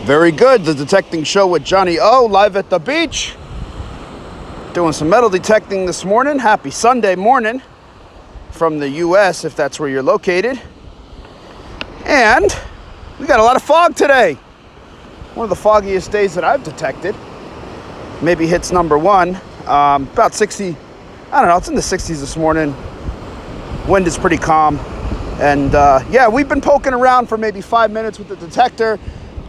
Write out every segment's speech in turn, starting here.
Very good. The Detecting Show with Johnny O, live at the beach. Doing some metal detecting this morning. Happy Sunday morning from the U.S., if that's where you're located. And we got a lot of fog today. One of the foggiest days that I've detected. Maybe hits number one. About 60, I don't know, it's in the 60s this morning. Wind is pretty calm. And yeah, we've been poking around for maybe 5 minutes with the detector.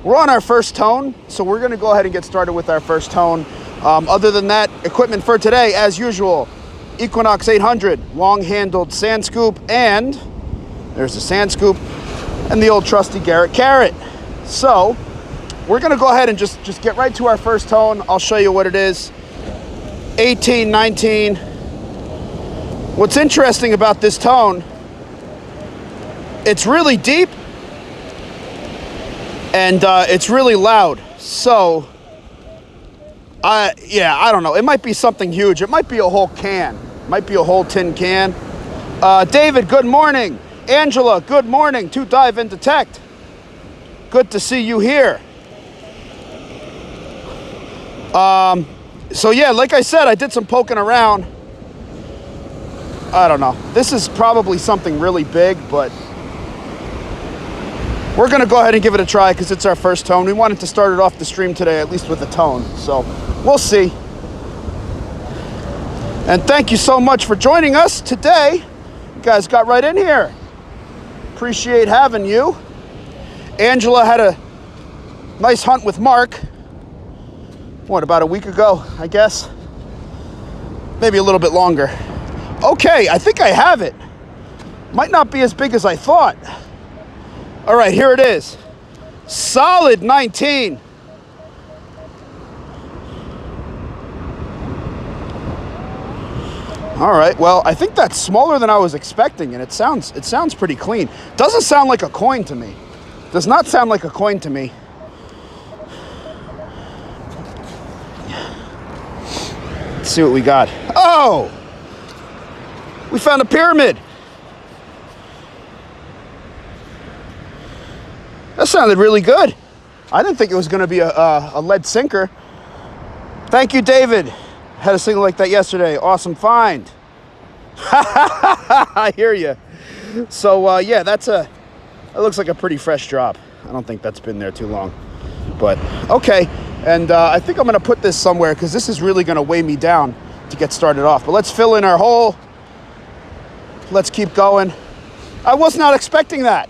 We're on our first tone, so we're gonna go ahead and get started with our first tone. Other than that, equipment for today, as usual, Equinox 800, long-handled sand scoop, and there's the sand scoop, and the old trusty Garrett Carrot. So, we're gonna go ahead and just get right to our first tone. I'll show you what it is. 18, 19. What's interesting about this tone, it's really deep, and it's really loud. So, yeah, I don't know. It might be something huge. It might be a whole can. It might be a whole tin can. David, good morning. Angela, good morning. To Dive and Detect. Good to see you here. So yeah, like I said, I did some poking around. I don't know. This is probably something really big, but we're gonna go ahead and give it a try because it's our first tone. We wanted to start it off the stream today, at least with a tone. So we'll see. And thank you so much for joining us today. You guys got right in here. Appreciate having you. Angela had a nice hunt with Mark. What, about a week ago, I guess? Maybe a little bit longer. Okay, I think I have it. Might not be as big as I thought. All right, here it is. Solid 19. All right, well, I think that's smaller than I was expecting, and it sounds pretty clean. Doesn't sound like a coin to me. Does not sound like a coin to me. Let's see what we got. Oh! We found a pyramid. That sounded really good. I didn't think it was going to be a lead sinker. Thank you, David. Had a single like that yesterday. Awesome find. I hear you. So, yeah, it looks like a pretty fresh drop. I don't think that's been there too long. But, okay. And I think I'm going to put this somewhere because this is really going to weigh me down to get started off. But let's fill in our hole. Let's keep going. I was not expecting that.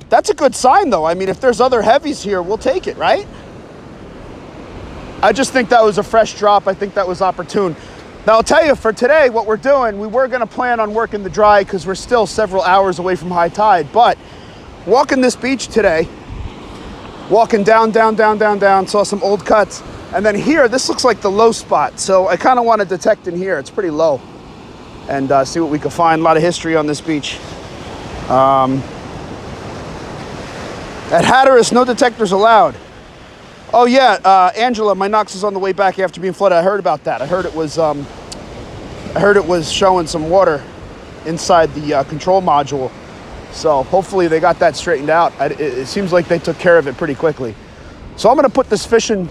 That's a good sign, though. I mean, if there's other heavies here, we'll take it, right? I just think that was a fresh drop. I think that was opportune. Now, I'll tell you, for today, what we're doing, we were going to plan on working the dry because we're still several hours away from high tide. But walking this beach today, walking down, saw some old cuts. And then here, this looks like the low spot. So I kind of want to detect in here. It's pretty low. And see what we can find. A lot of history on this beach. At Hatteras, no detectors allowed. Oh yeah, Angela, my Knox is on the way back after being flooded. I heard about that. I heard it was showing some water inside the control module. So hopefully they got that straightened out. It seems like they took care of it pretty quickly. So I'm gonna put this fishing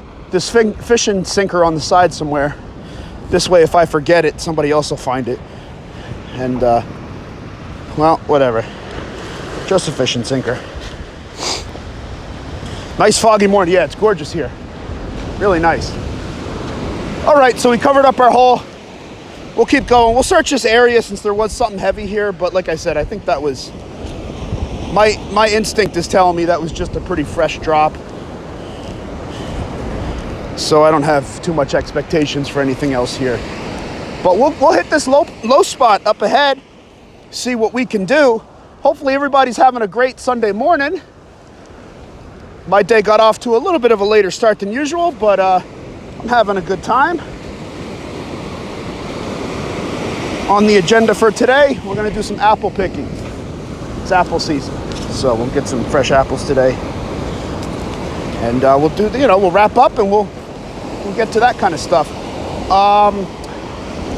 sinker on the side somewhere. This way, if I forget it, somebody else will find it. And well, whatever. Just a fishing sinker. Nice foggy morning. Yeah, it's gorgeous here. Really nice. All right, so we covered up our hole. We'll keep going. We'll search this area since there was something heavy here. But like I said, I think that was... My instinct is telling me that was just a pretty fresh drop. So I don't have too much expectations for anything else here. But we'll hit this low spot up ahead. See what we can do. Hopefully everybody's having a great Sunday morning. My day got off to a little bit of a later start than usual, but I'm having a good time. On the agenda for today, we're gonna do some apple picking. It's apple season, so we'll get some fresh apples today. And we'll do, we'll wrap up and we'll get to that kind of stuff.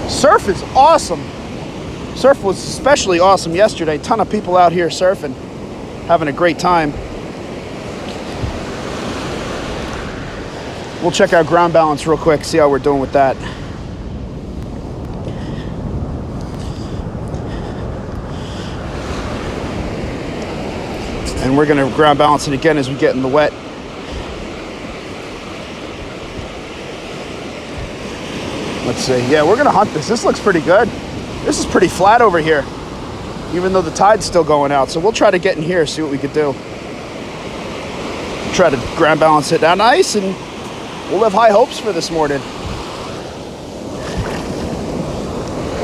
Surf is awesome. Surf was especially awesome yesterday. Ton of people out here surfing. having a great time. We'll check out ground balance real quick, see how we're doing with that. And we're gonna ground balance it again as we get in the wet. Let's see, yeah, we're gonna hunt this. This looks pretty good. This is pretty flat over here, even though the tide's still going out. So we'll try to get in here, see what we could do. Try to ground balance it down nice, and we'll have high hopes for this morning.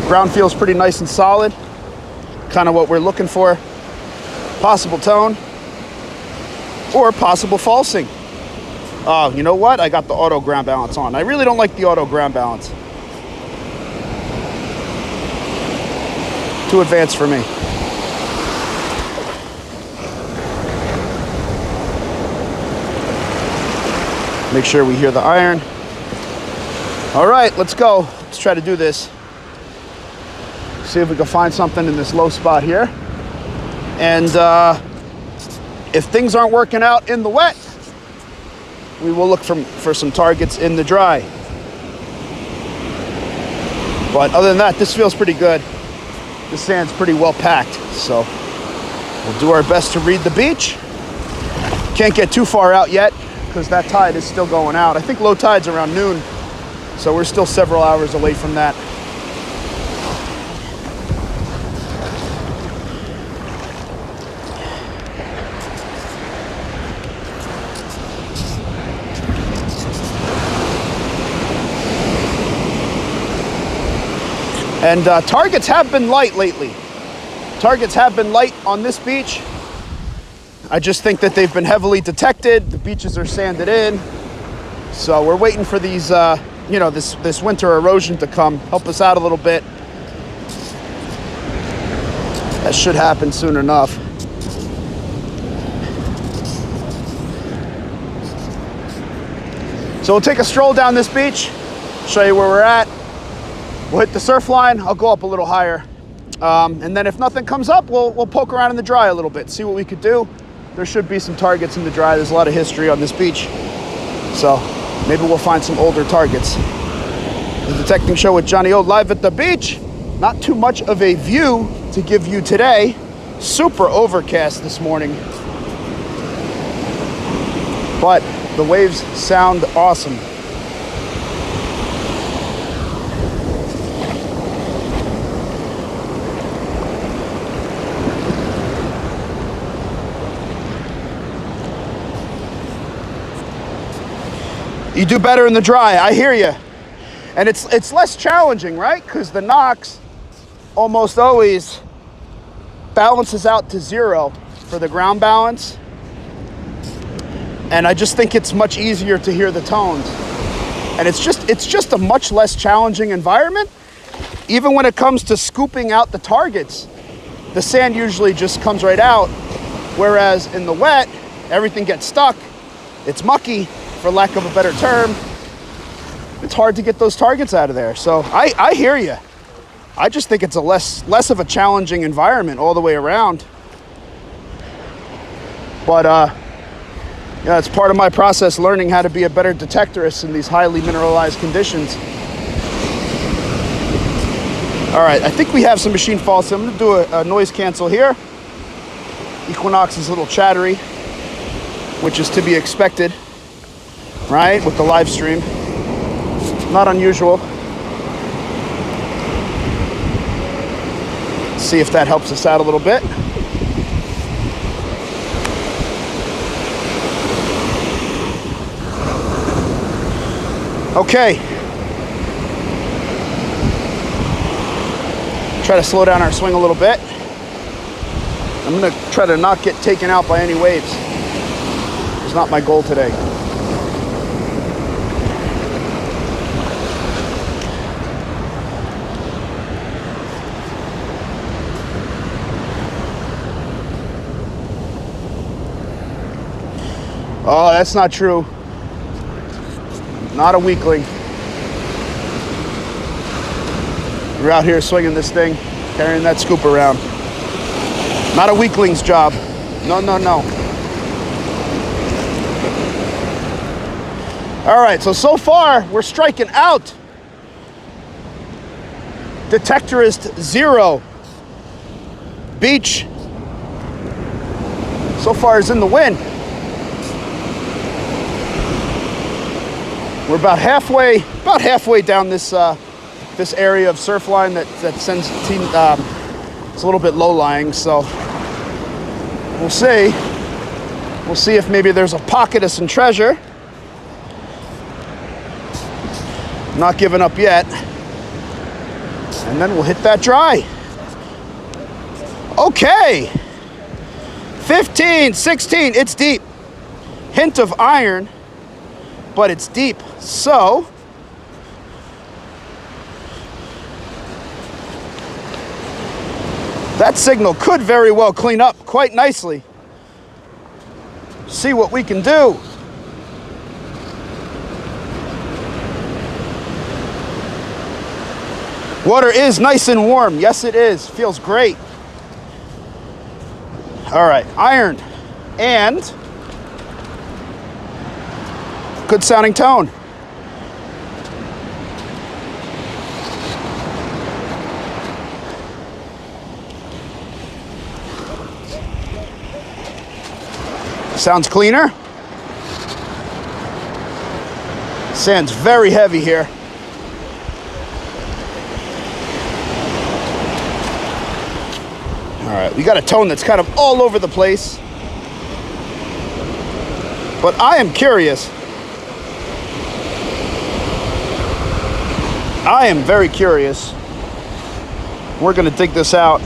Ground feels pretty nice and solid. Kind of what we're looking for. Possible tone or possible falsing. Oh, you know what? I got the auto ground balance on. I really don't like the auto ground balance. Too advanced for me. Make sure we hear the iron. All right, let's go. Let's try to do this. See if we can find something in this low spot here. And if things aren't working out in the wet, we will look for some targets in the dry. But other than that, this feels pretty good. The sand's pretty well packed, so we'll do our best to read the beach. Can't get too far out yet because that tide is still going out. I think low tide's around noon, so we're still several hours away from that. And targets have been light lately. Targets have been light on this beach. I just think that they've been heavily detected. The beaches are sanded in. So we're waiting for these, this winter erosion to come, help us out a little bit. That should happen soon enough. So we'll take a stroll down this beach, show you where we're at. We'll hit the surf line. I'll go up a little higher. And then if nothing comes up, we'll poke around in the dry a little bit, see what we could do. There should be some targets in the dry. There's a lot of history on this beach. So maybe we'll find some older targets. The Detecting Show with Johnny O live at the beach. Not too much of a view to give you today. Super overcast this morning. But the waves sound awesome. You do better in the dry, I hear you. And it's less challenging, right? Because the Nox almost always balances out to 0 for the ground balance. And I just think it's much easier to hear the tones. And it's just a much less challenging environment. Even when it comes to scooping out the targets, the sand usually just comes right out. Whereas in the wet, everything gets stuck. It's mucky, for lack of a better term. It's hard to get those targets out of there. So I hear you. I just think it's a less of a challenging environment all the way around. But yeah, it's part of my process learning how to be a better detectorist in these highly mineralized conditions. All right, I think we have some machine faults. So I'm gonna do a noise cancel here. Equinox is a little chattery, which is to be expected, right, with the live stream. Not unusual. Let's see if that helps us out a little bit. Okay. Try to slow down our swing a little bit. I'm gonna try to not get taken out by any waves. It's not my goal today. Oh, that's not true. Not a weakling. We're out here swinging this thing, carrying that scoop around. Not a weakling's job. No, no, no. All right, so far we're striking out. Detectorist 0. Beach so far is in the wind. We're about halfway down this this area of surf line that sends it's a little bit low lying, so we'll see. We'll see if maybe there's a pocket of some treasure. Not giving up yet. And then we'll hit that dry. Okay. 15, 16, it's deep. Hint of iron, but it's deep. So, that signal could very well clean up quite nicely. See what we can do. Water is nice and warm. Yes, it is. Feels great. All right, iron and good sounding tone. Sounds cleaner. Sand's very heavy here. All right, we got a tone that's kind of all over the place. But I am curious. I am very curious. We're gonna dig this out.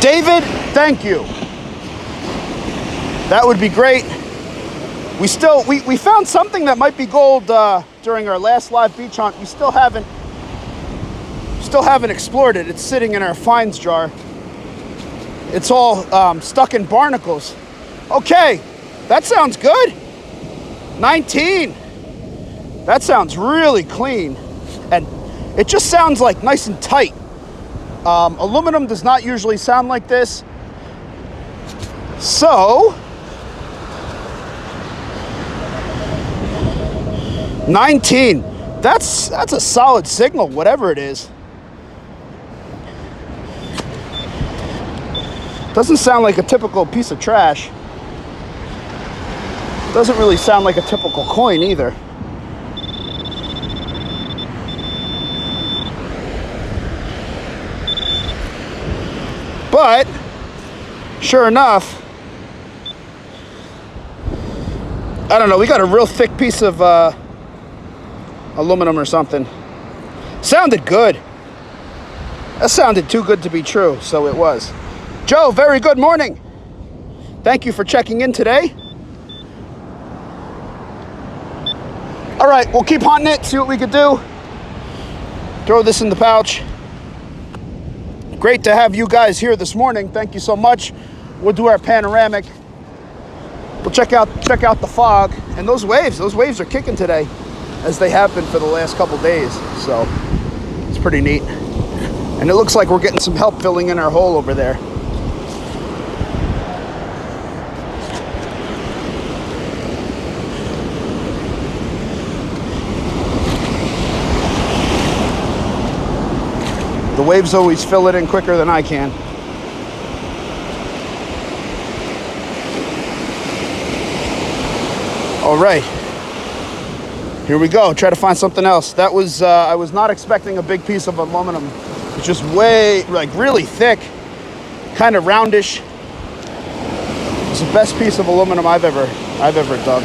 David, thank you. That would be great. We found something that might be gold during our last live beach hunt. We still haven't explored it. It's sitting in our finds jar. It's all stuck in barnacles. Okay, that sounds good. 19. That sounds really clean. And it just sounds like nice and tight. Aluminum does not usually sound like this. So, 19. That's a solid signal, whatever it is. Doesn't sound like a typical piece of trash. Doesn't really sound like a typical coin either. But, sure enough, I don't know, we got a real thick piece of aluminum or something. Sounded good. That sounded too good to be true, so it was. Joe, very good morning. Thank you for checking in today. All right, we'll keep hunting it, see what we could do. Throw this in the pouch. Great to have you guys here this morning. Thank you so much. We'll do our panoramic. We'll check out the fog. And those waves are kicking today, as they have been for the last couple days. So it's pretty neat. And it looks like we're getting some help filling in our hole over there. The waves always fill it in quicker than I can. All right, here we go. Try to find something else. That was, I was not expecting a big piece of aluminum. It's just really thick, kind of roundish. It's the best piece of aluminum I've ever dug.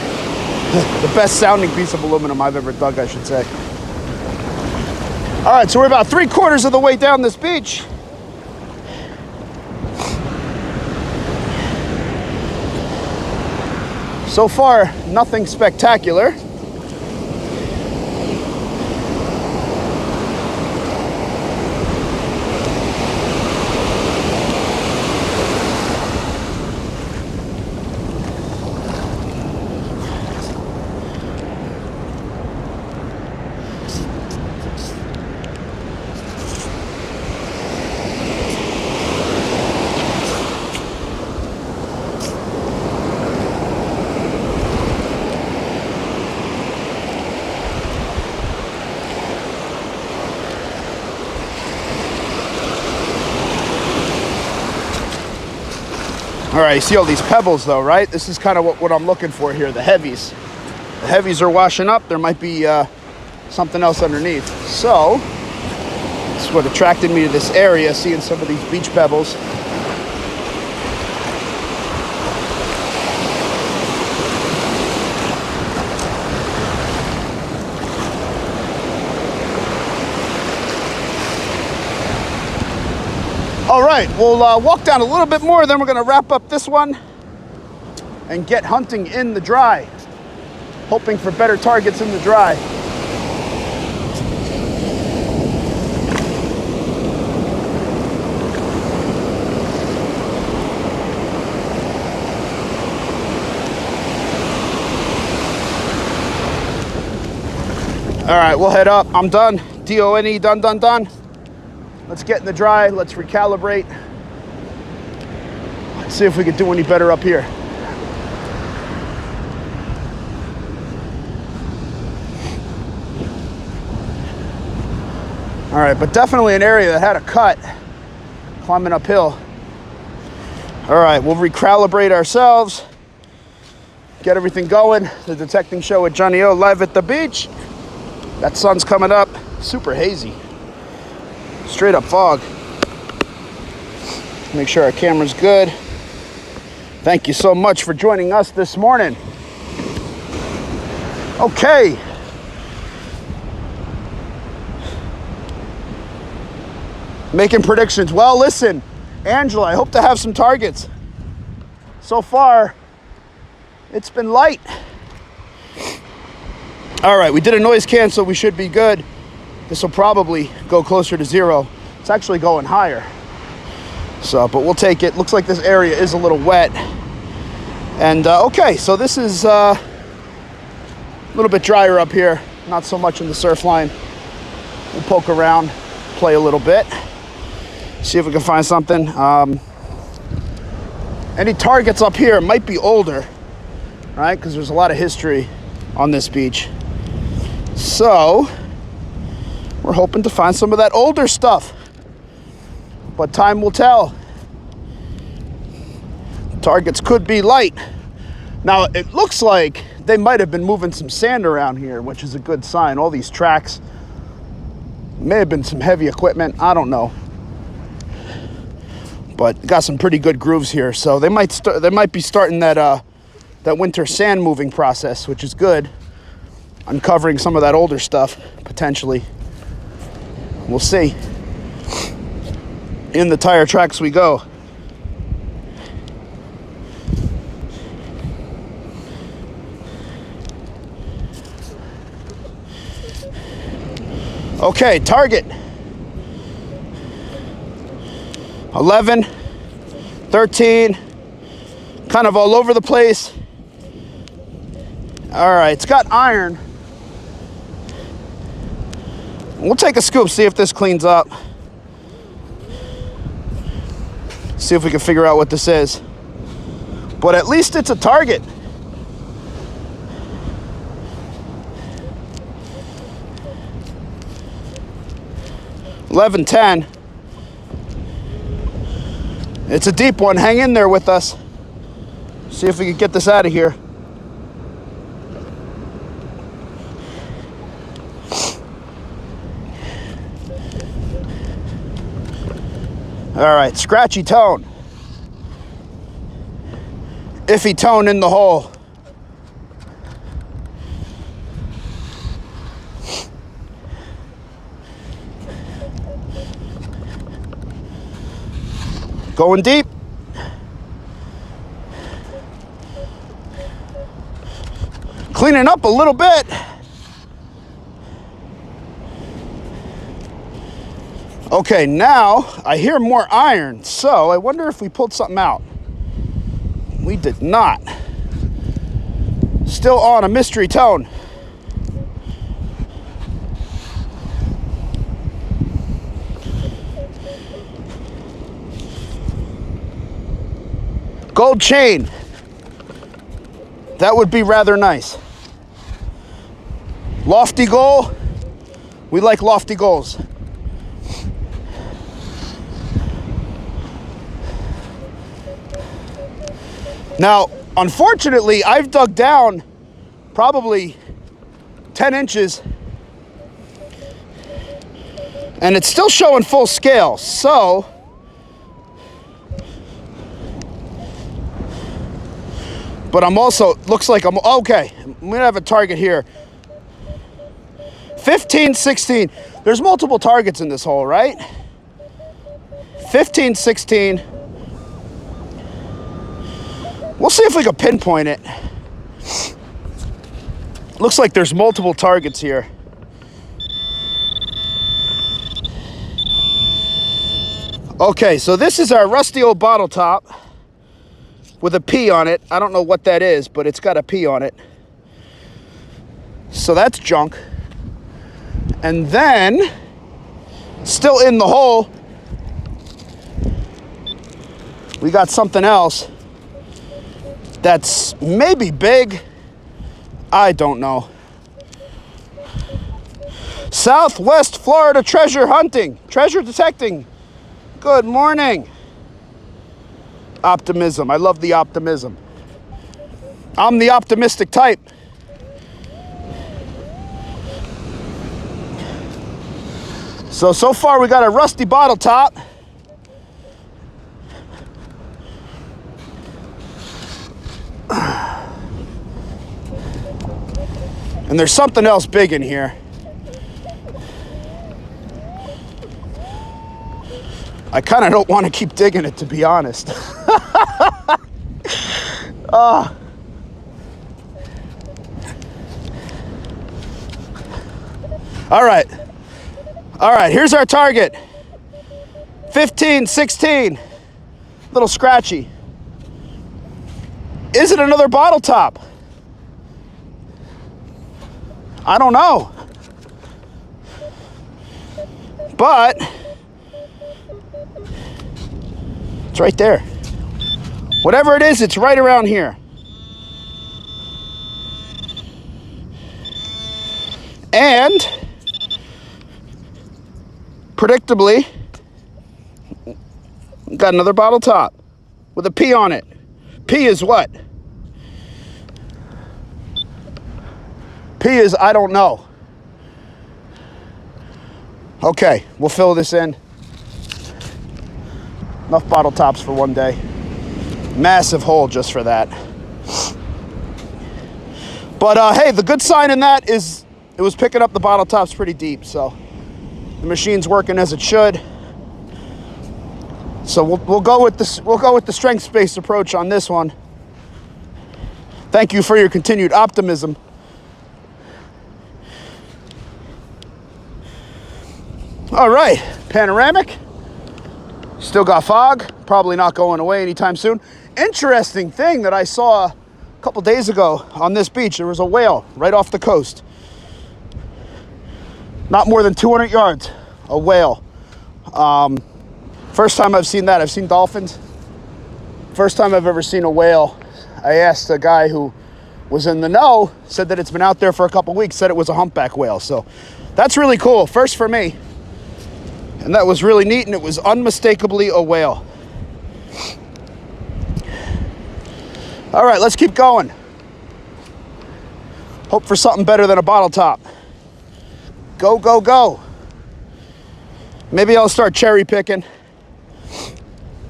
The best sounding piece of aluminum I've ever dug, I should say. All right, so we're about 3/4 of the way down this beach. So far, nothing spectacular. All right, you see all these pebbles though, right? This is kind of what I'm looking for here, the heavies. The heavies are washing up. There might be something else underneath. So, that's what attracted me to this area, seeing some of these beach pebbles. All right, we'll walk down a little bit more, then we're gonna wrap up this one and get hunting in the dry. Hoping for better targets in the dry. All right, we'll head up. I'm done. D-O-N-E, done. Let's get in the dry. Let's recalibrate. Let's see if we can do any better up here. All right, but definitely an area that had a cut climbing uphill. All right, we'll recalibrate ourselves, get everything going. The detecting show with Johnny O live at the beach. That sun's coming up, super hazy. Straight up fog. Make sure our camera's good. Thank you so much for joining us this morning. Okay. Making predictions. Well, listen, Angela, I hope to have some targets. So far, it's been light. All right, we did a noise cancel. We should be good. This will probably go closer to 0. It's actually going higher. So, but we'll take it. Looks like this area is a little wet. And okay, so this is a little bit drier up here. Not so much in the surf line. We'll poke around, play a little bit. See if we can find something. Any targets up here might be older, right? Because there's a lot of history on this beach. So, we're hoping to find some of that older stuff. But time will tell. Targets could be light. Now, it looks like they might have been moving some sand around here, which is a good sign. All these tracks. May have been some heavy equipment. I don't know. But got some pretty good grooves here. So they might be starting that winter sand moving process, which is good. Uncovering some of that older stuff, potentially. We'll see. In the tire tracks we go. Okay, target. 11, 13, kind of all over the place. All right, it's got iron. We'll take a scoop, see if this cleans up. See if we can figure out what this is. But at least it's a target. $11.10. It's a deep one. Hang in there with us. See if we can get this out of here. All right, scratchy tone. Iffy tone in the hole. Going deep. Cleaning up a little bit. Okay, now I hear more iron, so I wonder if we pulled something out. We did not. Still on a mystery tone. Gold chain. That would be rather nice. Lofty goal. We like lofty goals. Now, unfortunately, I've dug down probably 10 inches and it's still showing full scale. So but I'm also, looks like I'm okay. I'm gonna have a target here. 15, 16. There's multiple targets in this hole, right? 15, 16. We'll see if we can pinpoint it. Looks like there's multiple targets here. Okay, so this is our rusty old bottle top with a P on it. I don't know what that is, but it's got a P on it. So that's junk. And then, still in the hole, we got something else that's maybe big. I don't know. Southwest Florida treasure hunting, treasure detecting. Good morning. Optimism. I love the optimism. I'm the optimistic type. So far we got a rusty bottle top. And there's something else big in here. I kind of don't want to keep digging it, to be honest. All right, here's our target. 15, 16, little scratchy. Is it another bottle top? I don't know. But it's right there. Whatever it is, it's right around here. And predictably, got another bottle top with a P on it. P is what? P is I don't know. Okay, we'll fill this in. Enough bottle tops for one day. Massive hole just for that. But hey, the good sign in that is it was picking up the bottle tops pretty deep, so the machine's working as it should. So we'll go with this. We'll go with the strength-based approach on this one. Thank you for your continued optimism. All right, panoramic. Still got fog. Probably not going away anytime soon. Interesting thing that I saw a couple days ago on this beach. There was a whale right off the coast. Not more than 200 yards. A whale. First time I've seen that. I've seen dolphins. First time I've ever seen a whale. I asked a guy who was in the know, said that it's been out there for a couple weeks, said it was a humpback whale. So that's really cool. First for me. And that was really neat, and it was unmistakably a whale. All right, let's keep going. Hope for something better than a bottle top. Go, go, go. Maybe I'll start cherry picking.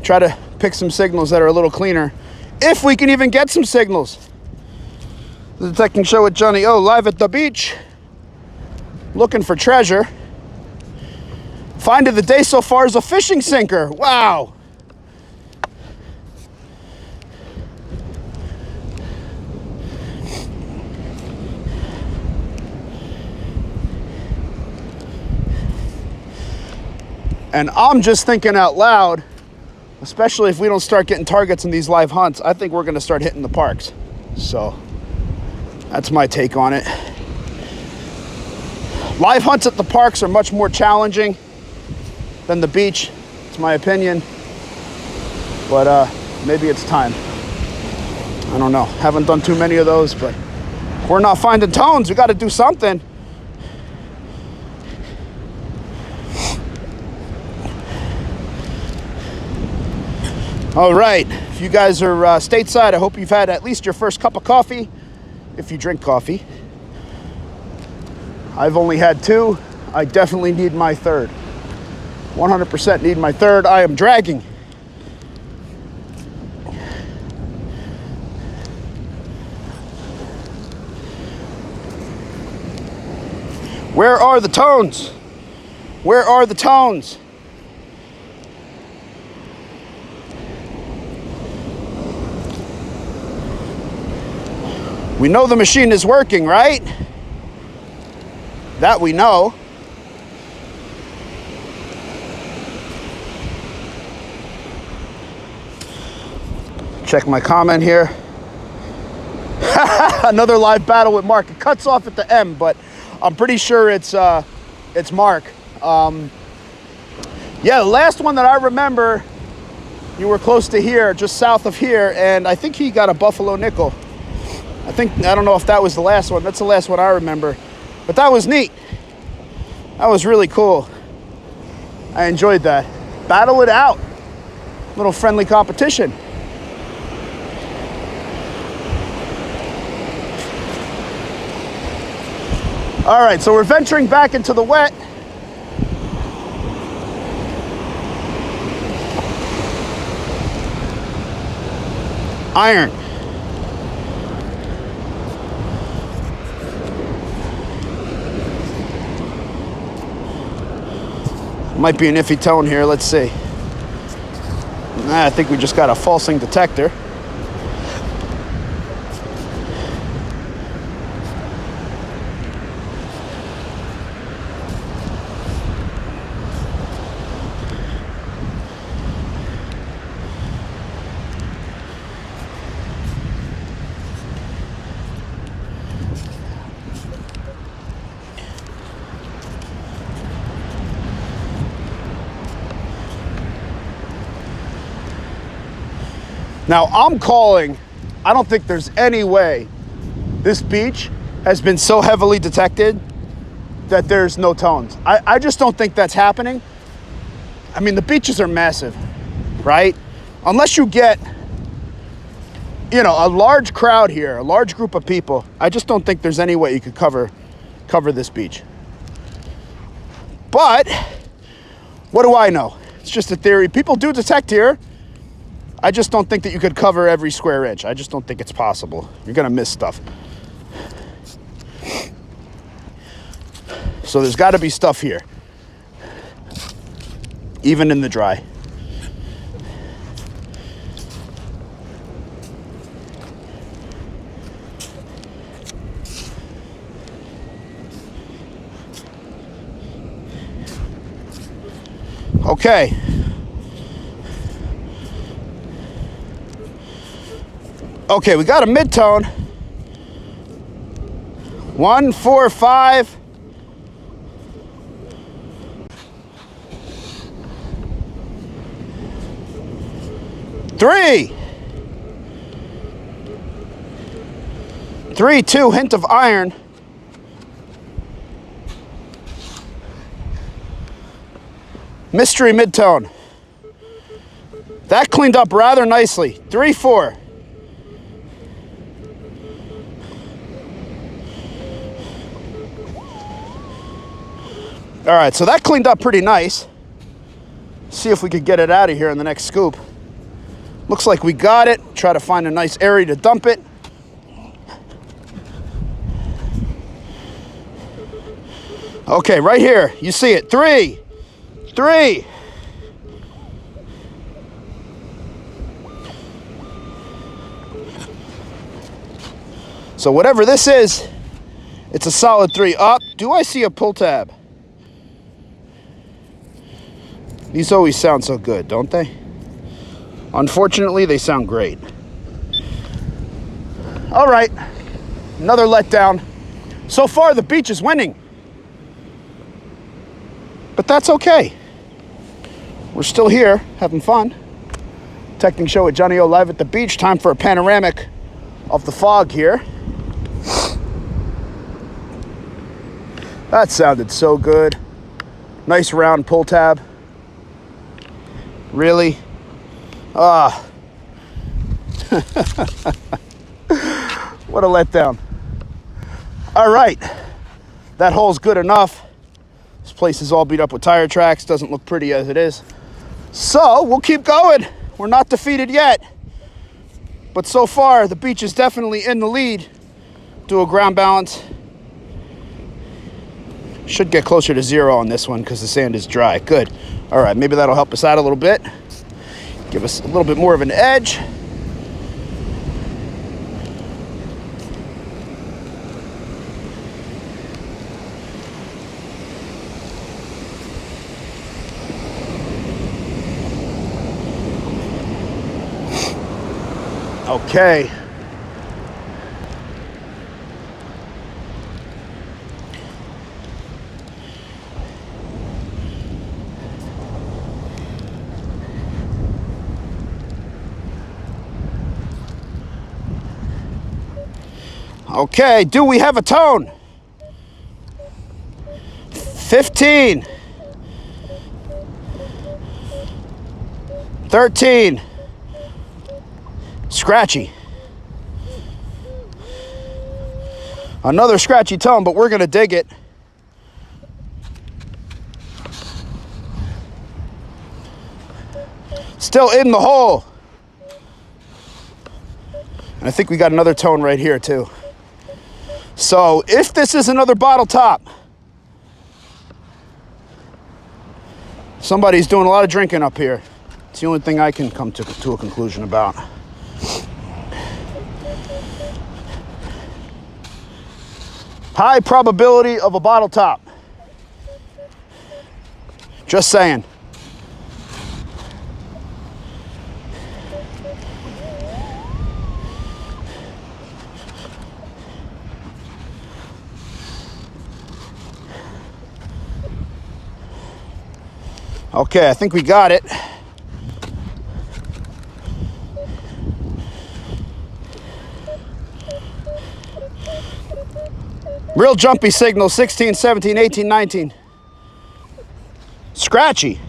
Try to pick some signals that are a little cleaner. If we can even get some signals. The Detecting Show with Johnny O, live at the beach. Looking for treasure. Find of the day so far is a fishing sinker. Wow. And I'm just thinking out loud, especially if we don't start getting targets in these live hunts, I think we're going to start hitting the parks. So that's my take on it. Live hunts at the parks are much more challenging than the beach. It's my opinion. But maybe it's time. I don't know. Haven't done too many of those, but if we're not finding tones, we got to do something. All right, if you guys are stateside, I hope you've had at least your first cup of coffee, if you drink coffee. I've only had 2. I definitely need my third. 100% need my third. I am dragging. Where are the tones? Where are the tones? We know the machine is working, right? That we know. Check my comment here. Another live battle with Mark. It cuts off at the M, but I'm pretty sure it's Mark. Yeah, the last one that I remember, you were close to here, just south of here, and I think he got a Buffalo nickel. I don't know if that was the last one. That's the last one I remember. But that was neat. That was really cool. I enjoyed that. Battle it out. Little friendly competition. All right, so we're venturing back into the wet. Iron. Might be an iffy tone here, let's see. I think we just got a falsing detector. Now I'm calling, I don't think there's any way this beach has been so heavily detected that there's no tones. I just don't think that's happening. I mean, the beaches are massive, right? Unless you get, a large crowd here, a large group of people, I just don't think there's any way you could cover this beach. But what do I know? It's just a theory. People do detect here. I just don't think that you could cover every square inch. I just don't think it's possible. You're gonna miss stuff. So there's gotta be stuff here, even in the dry. Okay. Okay, we got a mid-tone. 1, 4, 5. Three. 3, 2, hint of iron. Mystery mid-tone. That cleaned up rather nicely. 3, 4. All right, so that cleaned up pretty nice. See if we could get it out of here in the next scoop. Looks like we got it. Try to find a nice area to dump it. Okay, right here. You see it. 3, 3. So whatever this is, it's a solid 3. Up. Do I see a pull tab? These always sound so good, don't they? Unfortunately, they sound great. All right, another letdown. So far, the beach is winning. But that's okay. We're still here, having fun. Detecting show with Johnny O live at the beach. Time for a panoramic of the fog here. That sounded so good. Nice round pull tab. Really? What a letdown. All right, that hole's good enough. This place is all beat up with tire tracks. Doesn't look pretty as it is. So we'll keep going. We're not defeated yet. But so far, the beach is definitely in the lead. Do a ground balance. Should get closer to 0 on this one because the sand is dry. Good. All right, maybe that'll help us out a little bit. Give us a little bit more of an edge. Okay. Okay, do we have a tone? 15. 13. Scratchy. Another scratchy tone, but we're gonna dig it. Still in the hole. And I think we got another tone right here too. So if this is another bottle top, somebody's doing a lot of drinking up here. It's the only thing I can come to a conclusion about. High probability of a bottle top. Just saying. Okay, I think we got it. Real jumpy signal, 16, 17, 18, 19. Scratchy.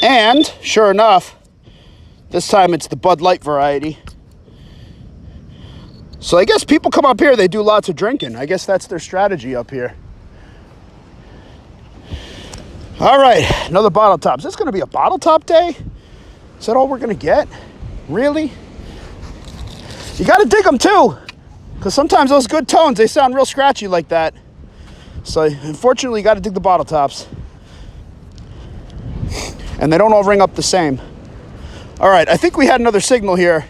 And, sure enough, this time it's the Bud Light variety. So I guess people come up here, they do lots of drinking. I guess that's their strategy up here. All right, another bottle top. Is this gonna be a bottle top day? Is that all we're gonna get? Really? You gotta dig them too, because sometimes those good tones, they sound real scratchy like that. So unfortunately, you gotta dig the bottle tops. And they don't all ring up the same. All right, I think we had another signal here.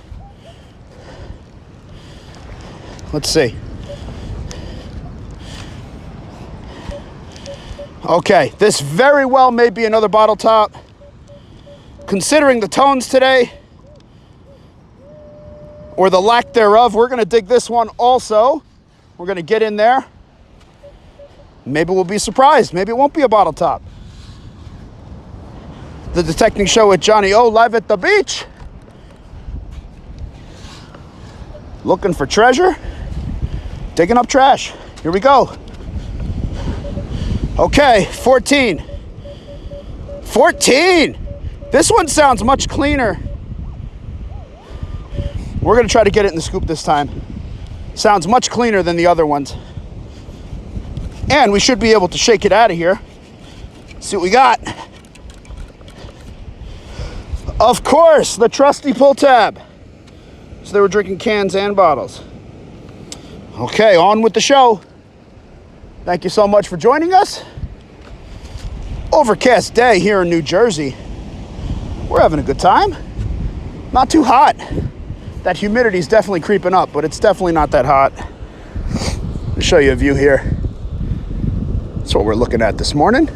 Let's see. Okay, this very well may be another bottle top. Considering the tones today, or the lack thereof, we're gonna dig this one also. We're gonna get in there. Maybe we'll be surprised. Maybe it won't be a bottle top. The Detecting Show with Johnny O, live at the beach. Looking for treasure, digging up trash. Here we go. Okay, 14. 14! This one sounds much cleaner. We're gonna try to get it in the scoop this time. Sounds much cleaner than the other ones. And we should be able to shake it out of here. See what we got. Of course, the trusty pull tab. So they were drinking cans and bottles. Okay, on with the show. Thank you so much for joining us. Overcast day here in New Jersey. We're having a good time. Not too hot. That humidity is definitely creeping up, but it's definitely not that hot. I'll show you a view here. That's what we're looking at this morning.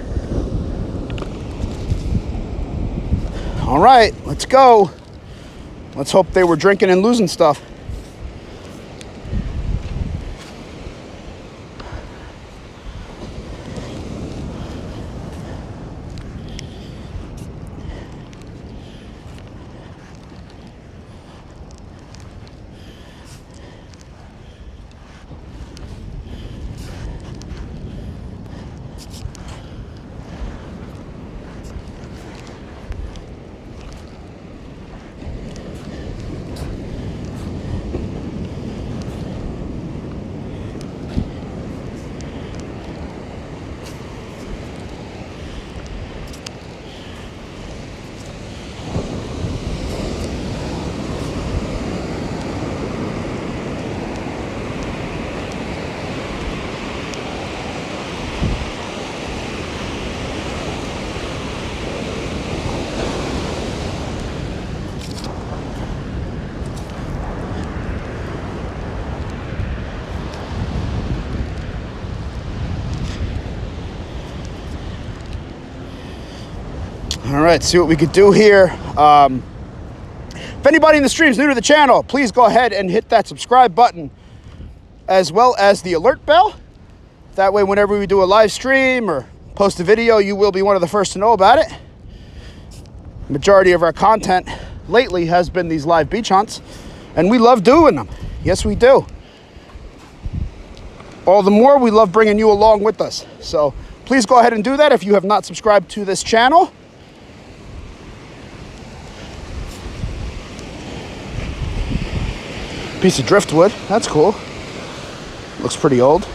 All right, let's go. Let's hope they were drinking and losing stuff. right, see what we could do here. If anybody in the stream is new to the channel, please go ahead and hit that subscribe button as well as the alert bell. That way, whenever we do a live stream or post a video, you will be one of the first to know about it. Majority of our content lately has been these live beach hunts, and we love doing them. Yes, we do. All the more we love bringing you along with us. So please go ahead and do that if you have not subscribed to this channel. Piece of driftwood, that's cool. Looks pretty old.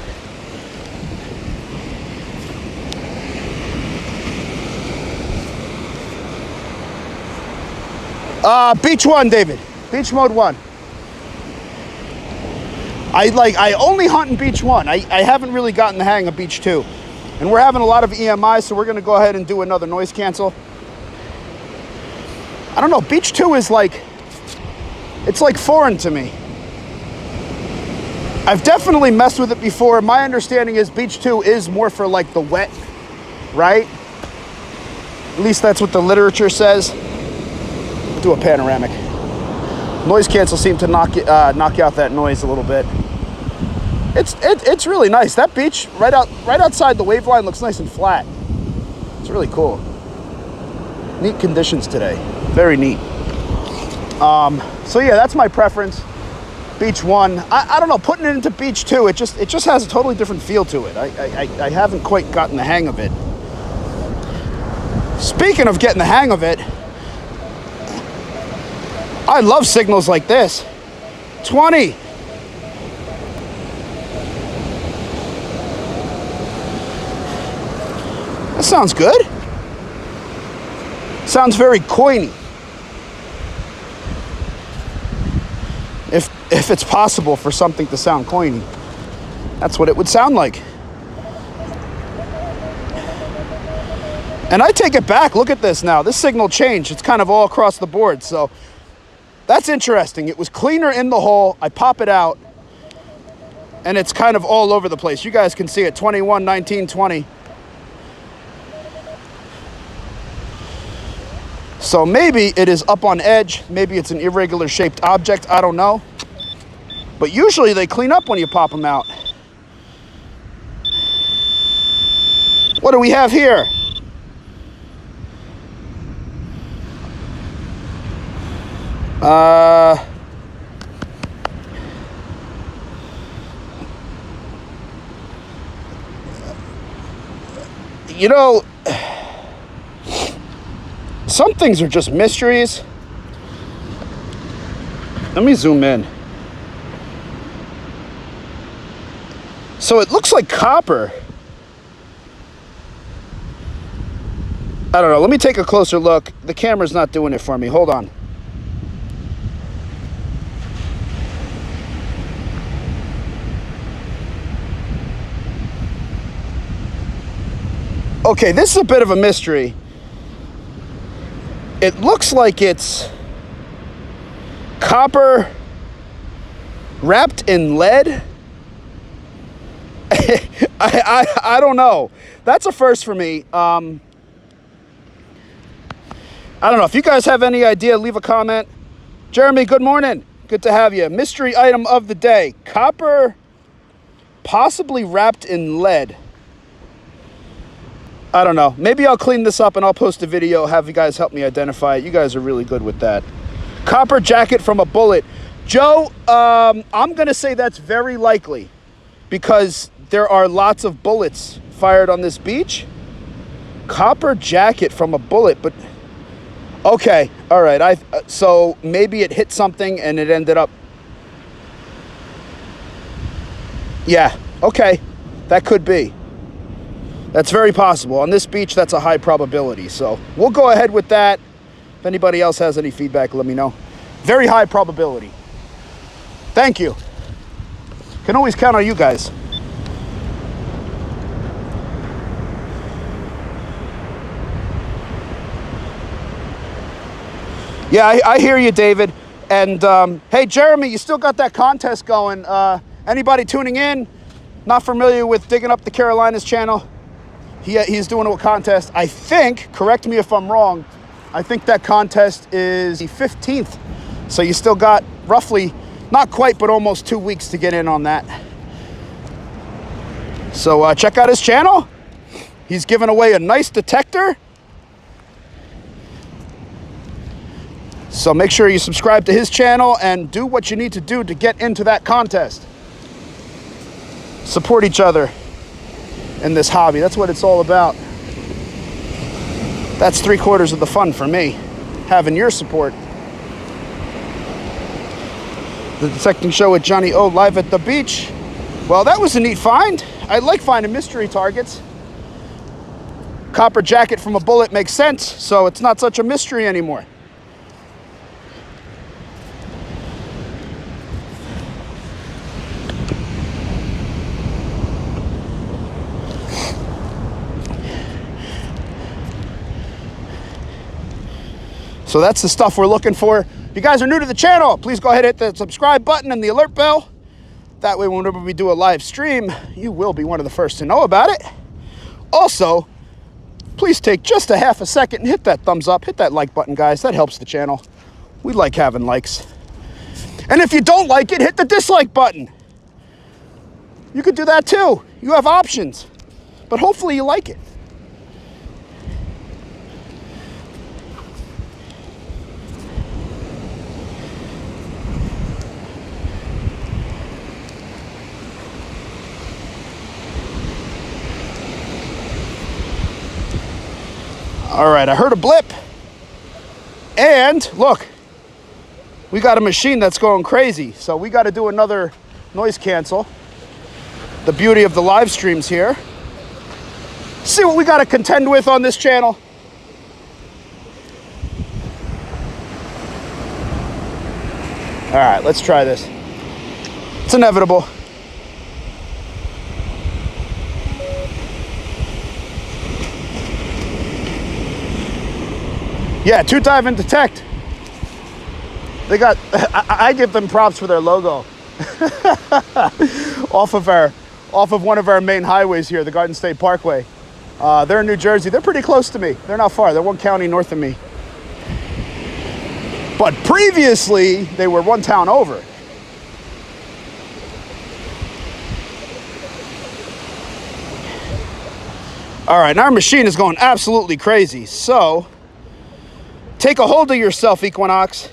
Beach 1, David. Beach mode 1. I only hunt in Beach 1. I haven't really gotten the hang of Beach 2. And we're having a lot of EMI, so we're gonna go ahead and do another noise cancel. I don't know, Beach 2 is it's like foreign to me. I've definitely messed with it before. My understanding is Beach 2 is more for like the wet, right? At least that's what the literature says. Do a panoramic. Noise cancel seemed to knock out that noise a little bit. It's really nice. That beach right outside the wave line looks nice and flat. It's really cool. Neat conditions today. Very neat. So yeah, that's my preference. Beach 1. I don't know, putting it into Beach 2, it just has a totally different feel to it. I haven't quite gotten the hang of it. Speaking of getting the hang of it, I love signals like this. 20. That sounds good. Sounds very coiny. If it's possible for something to sound coiny, that's what it would sound like. And I take it back. Look at this now. This signal changed. It's kind of all across the board. So that's interesting. It was cleaner in the hole. I pop it out, and it's kind of all over the place. You guys can see it. 21, 19, 20. So maybe it is up on edge. Maybe it's an irregular shaped object. I don't know. But usually they clean up when you pop them out. What do we have here? You know, some things are just mysteries. Let me zoom in. So it looks like copper. I don't know. Let me take a closer look. The camera's not doing it for me. Hold on. Okay, this is a bit of a mystery. It looks like it's copper wrapped in lead. I don't know. That's a first for me. I don't know. If you guys have any idea, leave a comment. Jeremy, good morning. Good to have you. Mystery item of the day. Copper possibly wrapped in lead. I don't know. Maybe I'll clean this up and I'll post a video, have you guys help me identify it. You guys are really good with that. Copper jacket from a bullet. Joe, I'm going to say that's very likely because there are lots of bullets fired on this beach. Copper jacket from a bullet, but okay. All right. So maybe it hit something and it ended up. Yeah. Okay. That could be. That's very possible. On this beach, that's a high probability. So we'll go ahead with that. If anybody else has any feedback, let me know. Very high probability. Thank you. Can always count on you guys. Yeah, I hear you, David. And hey, Jeremy, you still got that contest going. Anybody tuning in, not familiar with Digging Up the Carolinas channel? He's doing a contest. I think, correct me if I'm wrong, I think that contest is the 15th. So you still got roughly, not quite, but almost 2 weeks to get in on that. So check out his channel. He's giving away a nice detector. So make sure you subscribe to his channel and do what you need to do to get into that contest. Support each other in this hobby. That's what it's all about. That's 3/4 of the fun for me, having your support. The Detecting Show with Johnny O live at the beach. Well, that was a neat find. I like finding mystery targets. Copper jacket from a bullet makes sense, so it's not such a mystery anymore. So that's the stuff we're looking for. If you guys are new to the channel, please go ahead and hit the subscribe button and the alert bell. That way, whenever we do a live stream, you will be one of the first to know about it. Also, please take just a half a second and hit that thumbs up, hit that like button, guys. That helps the channel. We like having likes. And if you don't like it, hit the dislike button. You could do that too. You have options. But hopefully you like it. All right, I heard a blip. And look, we got a machine that's going crazy. So we got to do another noise cancel. The beauty of the live streams here. See what we got to contend with on this channel. All right, let's try this. It's inevitable. Yeah, Two Dive and Detect. They got, I give them props for their logo. off of one of our main highways here, the Garden State Parkway. They're in New Jersey. They're pretty close to me. They're not far. They're one county north of me. But previously, they were one town over. All right, now our machine is going absolutely crazy. So take a hold of yourself, Equinox.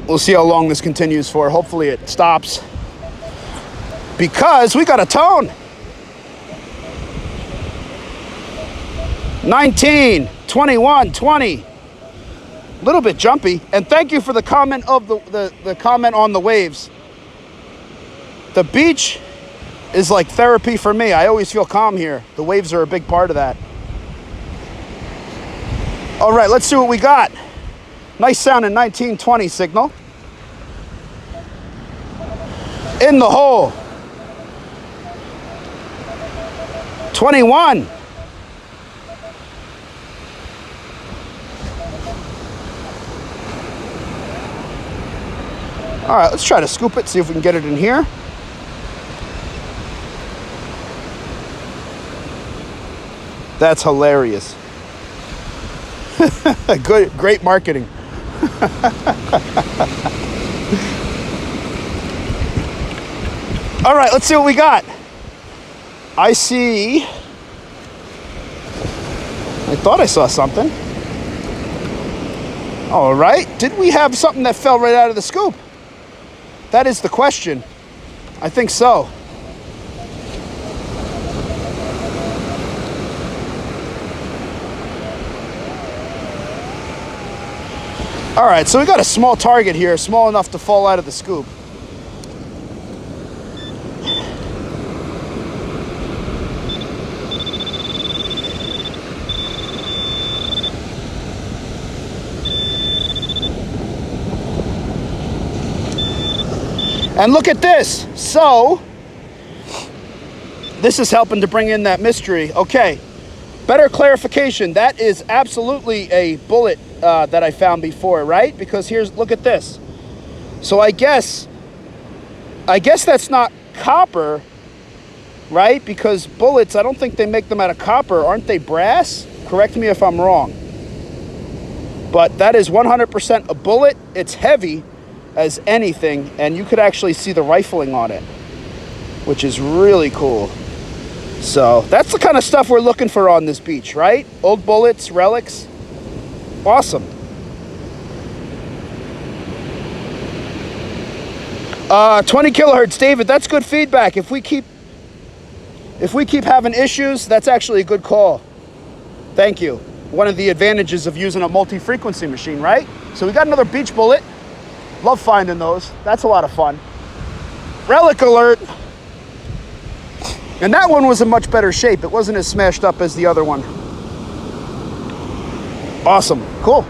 We'll see how long this continues for. Hopefully it stops. Because we got a tone. 19, 21, 20. A little bit jumpy. And thank you for the comment of the comment on the waves. The beach is like therapy for me. I always feel calm here. The waves are a big part of that. All right, let's see what we got. Nice sounding 1920 signal. In the hole. 21. All right, let's try to scoop it, see if we can get it in here. That's hilarious. Great marketing. All right, let's see what we got. I thought I saw something. All right, did we have something that fell right out of the scoop? That is the question. I think so. All right, so we got a small target here, small enough to fall out of the scoop. And look at this. So, this is helping to bring in that mystery. Okay, better clarification. That is absolutely a bullet that I found before, right? Because look at this. So I guess that's not copper, right? Because bullets, I don't think they make them out of copper. Aren't they brass? Correct me if I'm wrong. But that is 100% a bullet. It's heavy as anything, and you could actually see the rifling on it, which is really cool. So that's the kind of stuff we're looking for on this beach, right? Old bullets, relics. Awesome. 20 kilohertz, David, that's good feedback. If we keep having issues, that's actually a good call. Thank you. One of the advantages of using a multi-frequency machine, right? So we got another beach bullet. Love finding those. That's a lot of fun. Relic alert. And that one was in much better shape. It wasn't as smashed up as the other one. Awesome. Cool.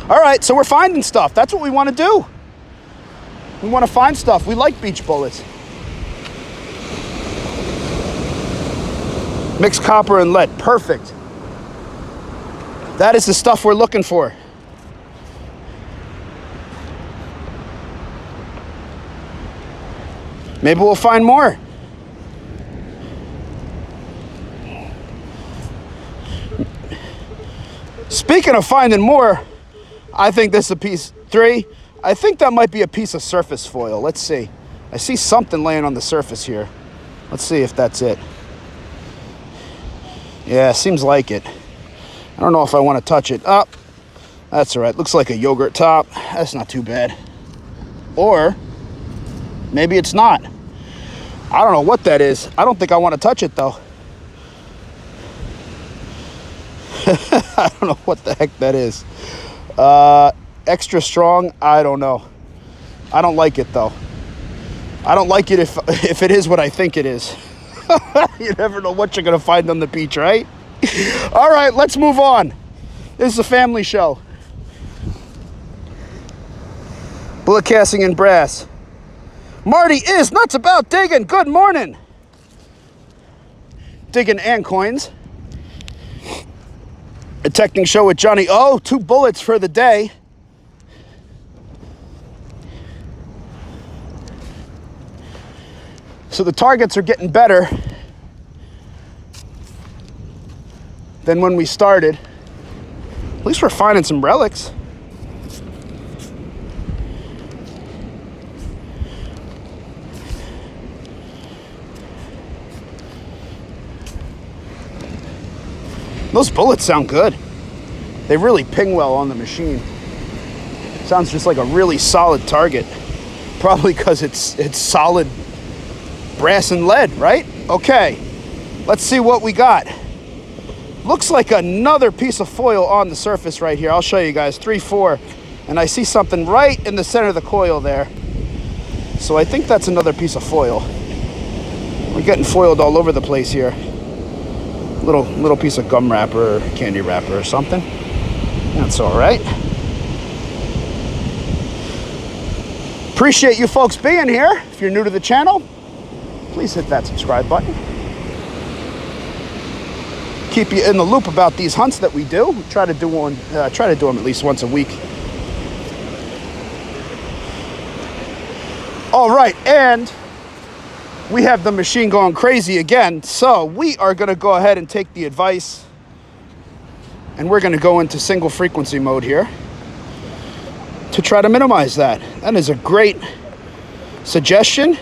All right, so we're finding stuff. That's what we want to do. We want to find stuff. We like beach bullets. Mixed copper and lead. Perfect. That is the stuff we're looking for. Maybe we'll find more. Speaking of finding more, I think this is a piece 3. I think that might be a piece of surface foil. Let's see. I see something laying on the surface here. Let's see if that's it. Yeah, seems like it. I don't know if I want to touch it. Oh, that's all right. Looks like a yogurt top. That's not too bad. Or maybe it's not. I don't know what that is. I don't think I want to touch it, though. I don't know what the heck that is. Extra strong, I don't know. I don't like it, though. I don't like it if it is what I think it is. You never know what you're going to find on the beach, right? All right, let's move on. This is a family show. Bullet casting in brass. Marty is nuts about digging. Good morning. Digging and coins. A Detecting show with Johnny O. 2 bullets for the day. So the targets are getting better than when we started. At least we're finding some relics. Those bullets sound good. They really ping well on the machine. Sounds just like a really solid target. Probably because it's solid brass and lead, right? Okay, let's see what we got. Looks like another piece of foil on the surface right here. I'll show you guys. 3-4, and I see something right in the center of the coil there. So I think that's another piece of foil. We're getting foiled all over the place here. Little piece of gum wrapper or candy wrapper or something. That's all right. Appreciate you folks being here. If you're new to the channel, please hit that subscribe button. Keep you in the loop about these hunts that we do. We try to do them at least once a week. All right, and we have the machine going crazy again, so we are going to go ahead and take the advice, and we're going to go into single frequency mode here to try to minimize that. That is a great suggestion.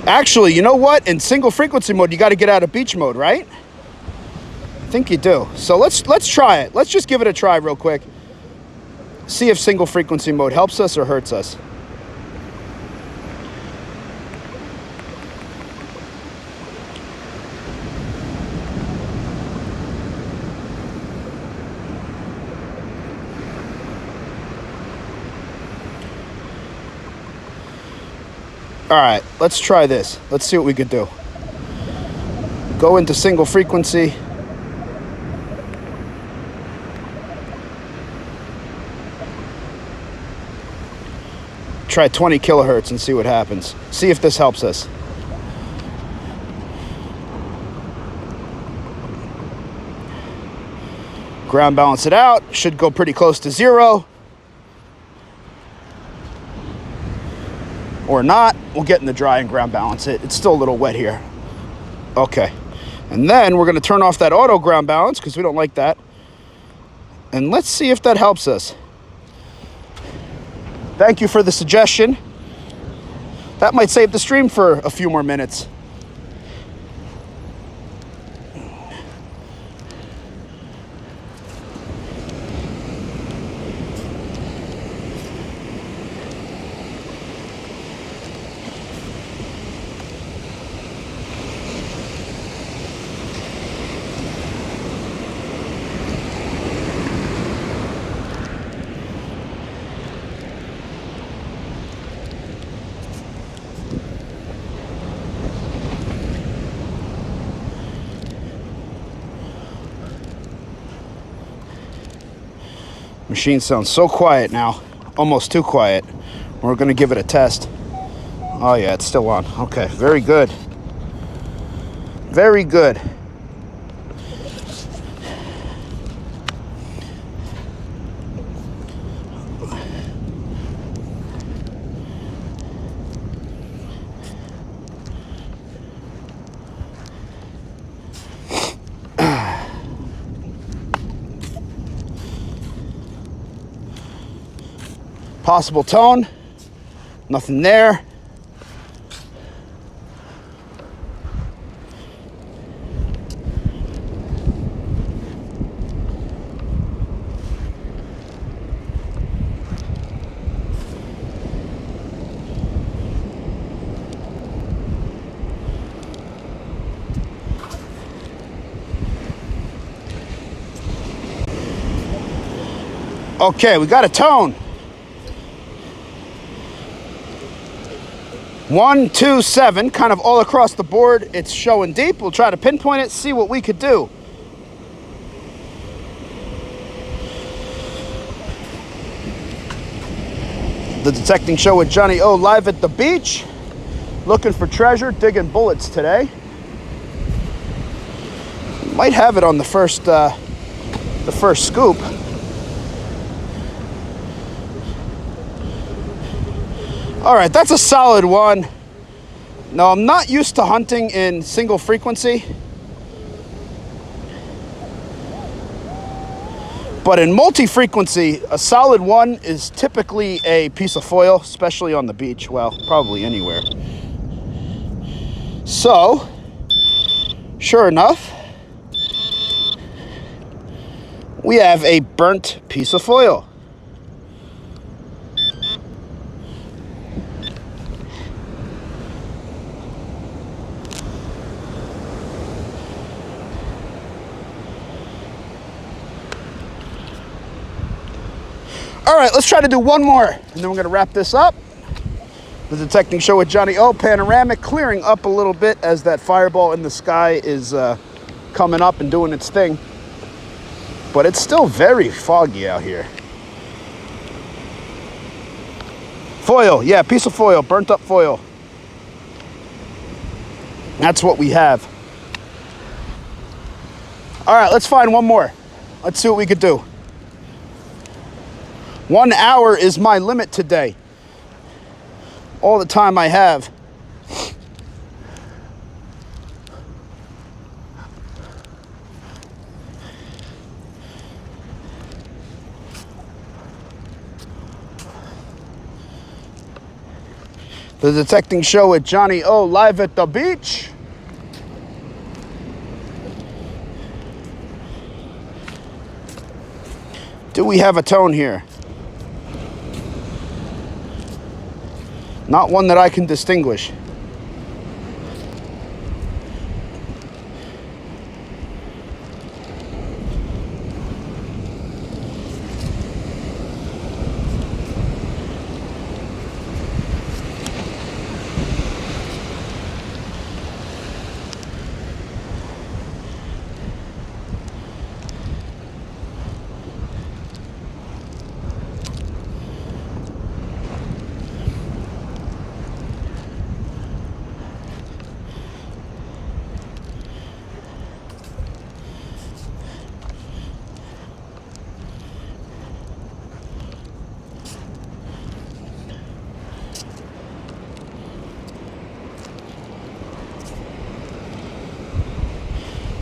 Actually, you know what? In single frequency mode, you got to get out of beach mode, right? I think you do. So let's try it. Let's just give it a try real quick. See if single frequency mode helps us or hurts us. All right, let's try this. Let's see what we could do. Go into single frequency. Try 20 kilohertz and see what happens. See if this helps us. Ground balance it out. Should go pretty close to 0. Or not. We'll get in the dry and ground balance it. It's still a little wet here. Okay. And then we're going to turn off that auto ground balance because we don't like that. And let's see if that helps us. Thank you for the suggestion. That might save the stream for a few more minutes. Machine sounds so quiet now, almost too quiet. We're going to give it a test. Oh yeah, it's still on. Okay, very good. Very good. Possible tone, nothing there. Okay, we got a tone. 127, kind of all across the board. It's showing deep. We'll try to pinpoint it, see what we could do. The Detecting Show with Johnny O live at the beach. Looking for treasure, digging bullets today. Might have it on the first scoop. All right, that's a solid one. Now, I'm not used to hunting in single frequency, but in multi-frequency, a solid one is typically a piece of foil, especially on the beach. Well, probably anywhere. So, sure enough, we have a burnt piece of foil. All right, let's try to do one more, and then we're going to wrap this up. The Detecting Show with Johnny O, panoramic, clearing up a little bit as that fireball in the sky is coming up and doing its thing. But it's still very foggy out here. Foil, yeah, piece of foil, burnt up foil. That's what we have. All right, let's find one more. Let's see what we could do. 1 hour is my limit today. All the time I have. The Detecting Show with Johnny O live at the beach. Do we have a tone here? Not one that I can distinguish.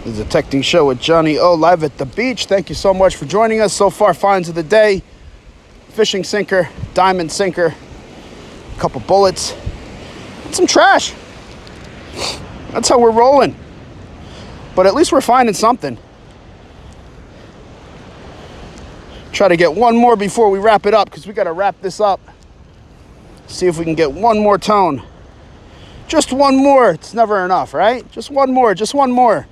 The Detecting Show with Johnny O, live at the beach. Thank you so much for joining us. So far, finds of the day: fishing sinker, diamond sinker, a couple bullets, and some trash. That's how we're rolling. But at least we're finding something. Try to get one more before we wrap it up, because we got to wrap this up. See if we can get one more tone. Just one more. It's never enough, right? Just one more. Just one more.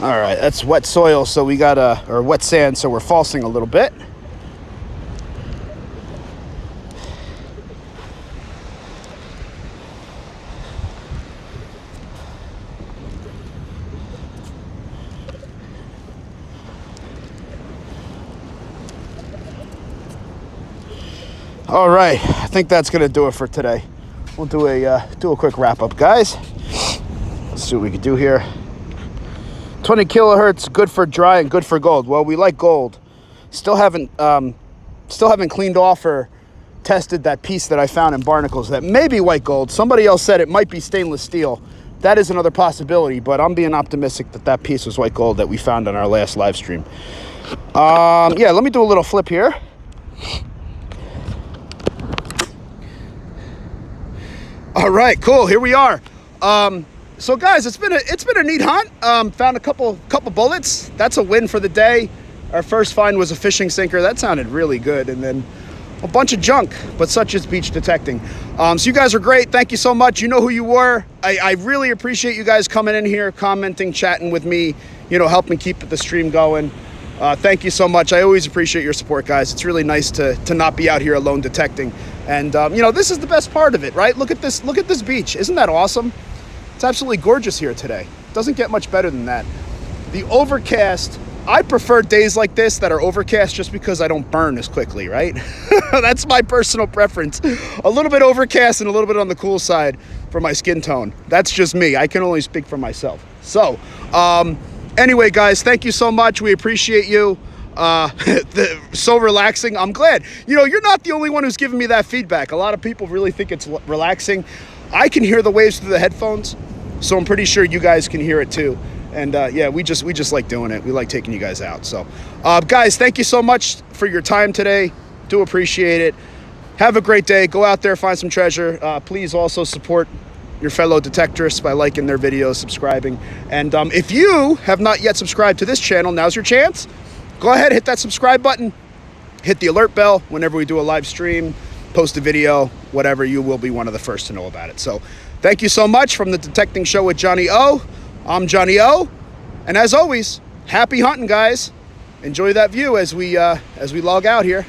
All right, that's wet soil, so we got or wet sand, so we're falsing a little bit. All right, I think that's gonna do it for today. We'll do a quick wrap up, guys. Let's see what we can do here. 20 kilohertz, good for dry and good for gold. Well, we like gold. Still haven't cleaned off or tested that piece that I found in Barnacles that may be white gold. Somebody else said it might be stainless steel. That is another possibility, but I'm being optimistic that that piece was white gold that we found on our last live stream. Yeah, let me do a little flip here. All right, cool. Here we are. So guys, it's been a neat hunt. Found a couple bullets. That's a win for the day. Our first find was a fishing sinker. That sounded really good. And then a bunch of junk, but such is beach detecting. So you guys are great. Thank you so much. You know who you were. I really appreciate you guys coming in here, commenting, chatting with me, you know, helping keep the stream going. Thank you so much. I always appreciate your support, guys. It's really nice to not be out here alone detecting. And you know, this is the best part of it, right? Look at this beach. Isn't that awesome? It's absolutely gorgeous here today. Doesn't get much better than that. The overcast, I prefer days like this that are overcast just because I don't burn as quickly, right? That's my personal preference. A little bit overcast and a little bit on the cool side for my skin tone. That's just me. I can only speak for myself. So, anyway, guys, thank you so much. We appreciate you. So relaxing. I'm glad. You know, you're not the only one who's giving me that feedback. A lot of people really think it's relaxing. I can hear the waves through the headphones, so I'm pretty sure you guys can hear it too. And yeah, we just like doing it. We like taking you guys out. So guys, thank you so much for your time today. Do appreciate it. Have a great day. Go out there, find some treasure. Please also support your fellow detectorists by liking their videos, subscribing. And if you have not yet subscribed to this channel, now's your chance. Go ahead, hit that subscribe button. Hit the alert bell whenever we do a live stream, post a video, whatever, you will be one of the first to know about it. So thank you so much from the Detecting Show with Johnny O. I'm Johnny O. And as always, happy hunting, guys. Enjoy that view as we log out here.